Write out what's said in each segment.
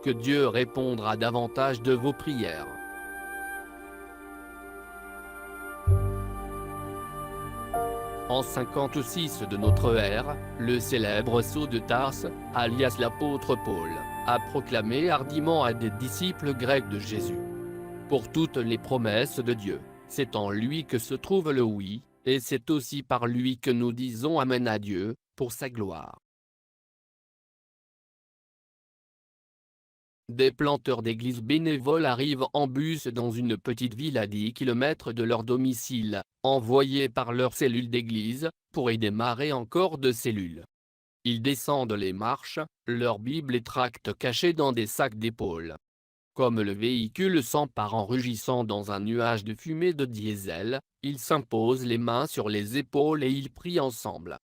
que Dieu répondra davantage de vos prières. En 56 de notre ère, le célèbre Saul de Tarse, alias l'apôtre Paul, a proclamé hardiment à des disciples grecs de Jésus: pour toutes les promesses de Dieu, c'est en lui que se trouve le oui, et c'est aussi par lui que nous disons Amen à Dieu, pour sa gloire. Des planteurs d'églises bénévoles arrivent en bus dans une petite ville à 10 km de leur domicile, envoyés par leur cellule d'église, pour y démarrer encore de cellules. Ils descendent les marches, leurs bibles et tracts cachés dans des sacs d'épaule. Comme le véhicule s'empare en rugissant dans un nuage de fumée de diesel, ils s'imposent les mains sur les épaules et ils prient ensemble.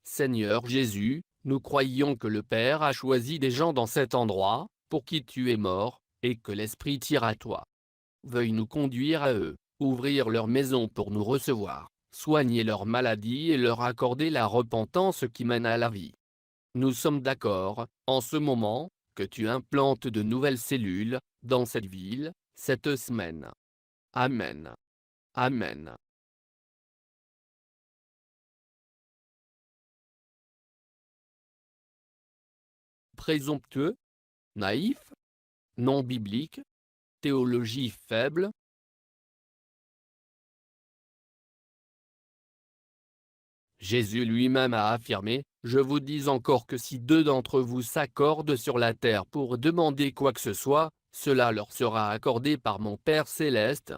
Seigneur Jésus, nous croyons que le Père a choisi des gens dans cet endroit, pour qui tu es mort, et que l'Esprit tire à toi. Veuille nous conduire à eux, ouvrir leur maison pour nous recevoir, soigner leurs maladies et leur accorder la repentance qui mène à la vie. Nous sommes d'accord, en ce moment, que tu implantes de nouvelles cellules, dans cette ville, cette semaine. Amen. Amen. Présomptueux? Naïf? Non biblique? Théologie faible? Jésus lui-même a affirmé: je vous dis encore que si deux d'entre vous s'accordent sur la terre pour demander quoi que ce soit, cela leur sera accordé par mon Père céleste.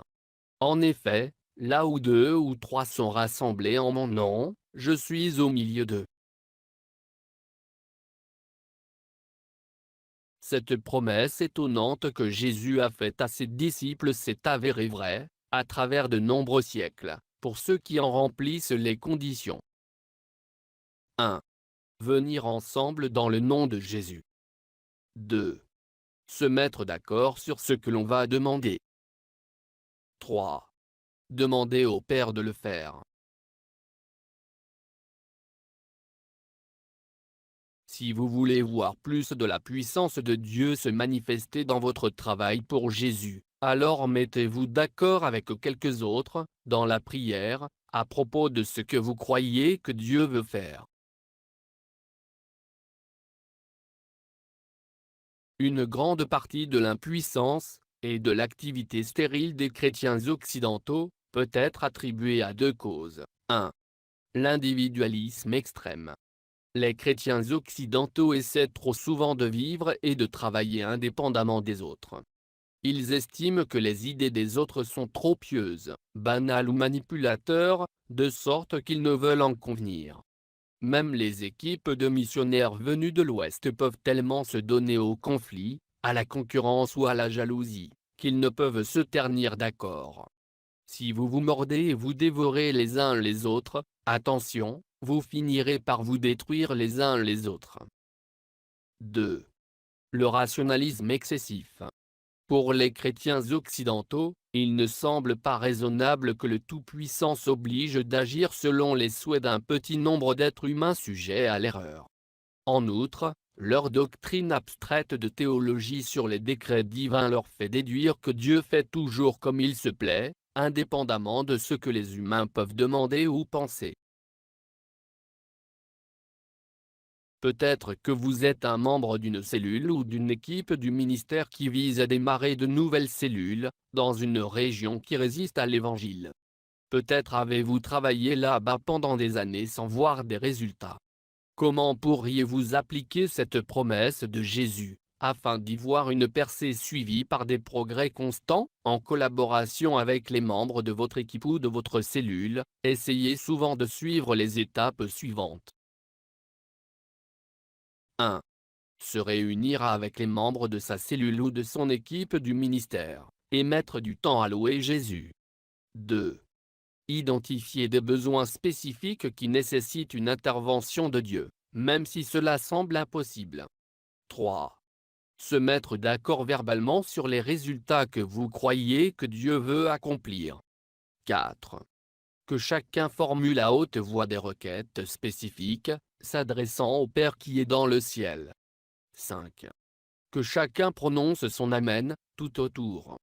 En effet, là où deux ou trois sont rassemblés en mon nom, je suis au milieu d'eux. Cette promesse étonnante que Jésus a faite à ses disciples s'est avérée vraie, à travers de nombreux siècles, pour ceux qui en remplissent les conditions. 1. Venir ensemble dans le nom de Jésus. 2. Se mettre d'accord sur ce que l'on va demander. 3. Demander au Père de le faire. Si vous voulez voir plus de la puissance de Dieu se manifester dans votre travail pour Jésus, alors mettez-vous d'accord avec quelques autres, dans la prière, à propos de ce que vous croyez que Dieu veut faire. Une grande partie de l'impuissance, et de l'activité stérile des chrétiens occidentaux, peut être attribuée à deux causes. 1. L'individualisme extrême. Les chrétiens occidentaux essaient trop souvent de vivre et de travailler indépendamment des autres. Ils estiment que les idées des autres sont trop pieuses, banales ou manipulateurs, de sorte qu'ils ne veulent en convenir. Même les équipes de missionnaires venus de l'Ouest peuvent tellement se donner au conflit, à la concurrence ou à la jalousie, qu'ils ne peuvent se ternir d'accord. Si vous vous mordez et vous dévorez les uns les autres, attention, vous finirez par vous détruire les uns les autres. 2. Le rationalisme excessif. Pour les chrétiens occidentaux, il ne semble pas raisonnable que le Tout-Puissant s'oblige d'agir selon les souhaits d'un petit nombre d'êtres humains sujets à l'erreur. En outre, leur doctrine abstraite de théologie sur les décrets divins leur fait déduire que Dieu fait toujours comme il se plaît, indépendamment de ce que les humains peuvent demander ou penser. Peut-être que vous êtes un membre d'une cellule ou d'une équipe du ministère qui vise à démarrer de nouvelles cellules, dans une région qui résiste à l'Évangile. Peut-être avez-vous travaillé là-bas pendant des années sans voir des résultats. Comment pourriez-vous appliquer cette promesse de Jésus, afin d'y voir une percée suivie par des progrès constants, en collaboration avec les membres de votre équipe ou de votre cellule? Essayez souvent de suivre les étapes suivantes. 1. Se réunir avec les membres de sa cellule ou de son équipe du ministère, et mettre du temps à louer Jésus. 2. Identifier des besoins spécifiques qui nécessitent une intervention de Dieu, même si cela semble impossible. 3. Se mettre d'accord verbalement sur les résultats que vous croyez que Dieu veut accomplir. 4. Que chacun formule à haute voix des requêtes spécifiques, s'adressant au Père qui est dans le ciel. 5. Que chacun prononce son Amen, tout autour.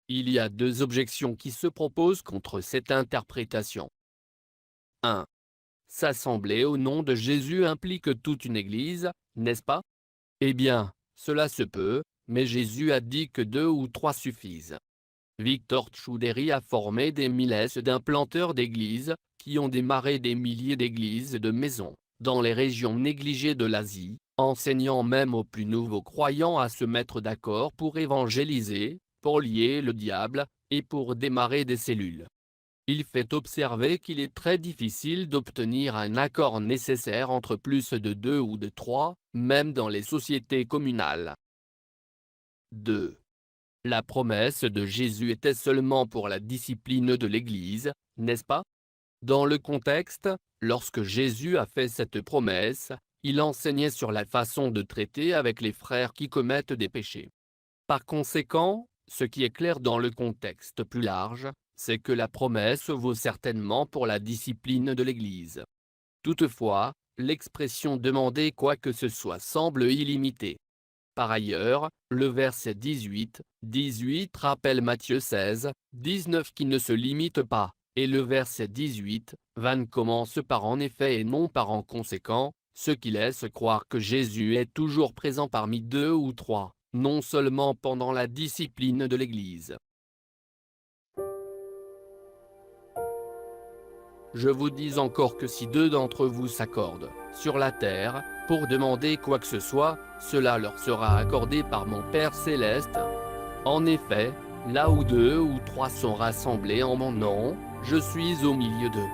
Il y a deux objections qui se proposent contre cette interprétation. 1. S'assembler au nom de Jésus implique toute une église, n'est-ce pas? Eh bien, cela se peut, mais Jésus a dit que 2 ou 3 suffisent. Victor Tchoudéry a formé des milliers d'implanteurs d'églises, qui ont démarré des milliers d'églises et de maisons, dans les régions négligées de l'Asie, enseignant même aux plus nouveaux croyants à se mettre d'accord pour évangéliser, pour lier le diable, et pour démarrer des cellules. Il fait observer qu'il est très difficile d'obtenir un accord nécessaire entre plus de 2 ou de 3, même dans les sociétés communales. 2. La promesse de Jésus était seulement pour la discipline de l'Église, n'est-ce pas? Dans le contexte, lorsque Jésus a fait cette promesse, il enseignait sur la façon de traiter avec les frères qui commettent des péchés. Par conséquent, ce qui est clair dans le contexte plus large, c'est que la promesse vaut certainement pour la discipline de l'Église. Toutefois, l'expression demander quoi que ce soit semble illimitée. Par ailleurs, le verset 18 rappelle Matthieu 16, 19 qui ne se limite pas, et le verset 18, 20 commence par en effet et non par en conséquent, ce qui laisse croire que Jésus est toujours présent parmi 2 ou 3, non seulement pendant la discipline de l'Église. Je vous dis encore que si 2 d'entre vous s'accordent, sur la terre, pour demander quoi que ce soit, cela leur sera accordé par mon Père céleste. En effet, là où 2 ou 3 sont rassemblés en mon nom, je suis au milieu d'eux.